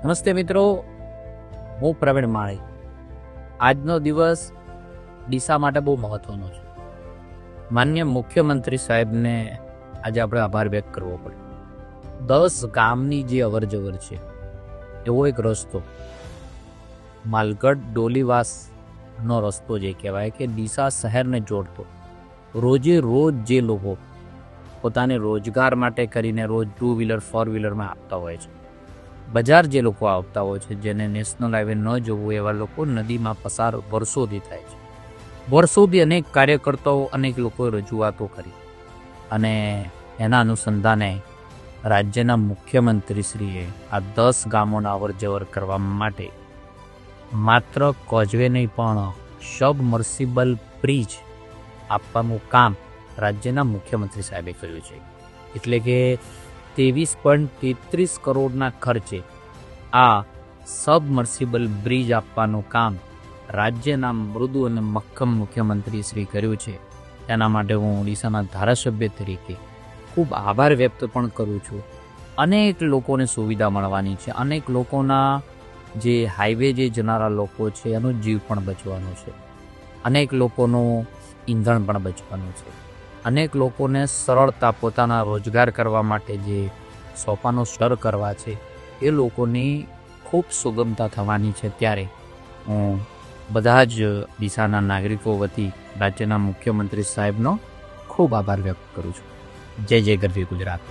નમસ્તે મિત્રો, હું પ્રવીણ માળી. આજનો દિવસ ડીસા માટે બહુ મહત્વનો છે. માન્ય મુખ્યમંત્રી સાહેબને આજે આપણે આભાર વ્યક્ત કરવો પડે. 10 ગામની જે અવરજવર છે એવો એક રસ્તો માલગઢ ડોલીવાસનો રસ્તો જે કહેવાય કે ડીસા શહેરને જોડતો, રોજે રોજ જે લોકો પોતાને રોજગાર માટે કરીને રોજ 2 વ્હીલર 4 વ્હીલરમાં આપતા હોય છે, બજાર જે લોકો આવતા હોય છે, જેને નેશનલ હાઈવે ન જવું એવા લોકો નદીમાં પસાર વર્ષોથી થાય છે. વર્ષોથી અનેક કાર્યકર્તાઓ અનેક લોકોએ રજૂઆતો કરી અને એના અનુસંધાને રાજ્યના મુખ્યમંત્રીશ્રીએ આ 10 ગામોના અવરજવર કરવા માટે માત્ર કોઝવે નહીં પણ સબમર્સિબલ બ્રિજ આપવાનું કામ રાજ્યના મુખ્યમંત્રી સાહેબે કર્યું છે. એટલે કે 23.33 કરોડના ખર્ચે આ સબમર્સિબલ બ્રિજ આપવાનું કામ રાજ્યના મૃદુ અને મક્કમ મુખ્યમંત્રી શ્રી કર્યું છે. એના માટે હું ઓડિશાના ધારાસભ્ય તરીકે ખૂબ આભાર વ્યક્ત પણ કરું છું. અનેક લોકોને સુવિધા મળવાની છે, અનેક લોકોના જે હાઈવે જે જનારા લોકો છે એનો જીવ પણ બચવાનો છે, અનેક લોકોનું ઈંધણ પણ બચવાનું છે, અનેક લોકોને સરળતા પોતાના રોજગાર કરવા માટે જે સોપાનો સ્ટર કરવા છે એ લોકોની ખૂબ સુગમતા થવાની છે. ત્યારે હું બધા જ ડીસાના નાગરિકો વતી રાજ્યના મુખ્યમંત્રી સાહેબનો ખૂબ આભાર વ્યક્ત કરું છું. જય જય ગરવી ગુજરાત.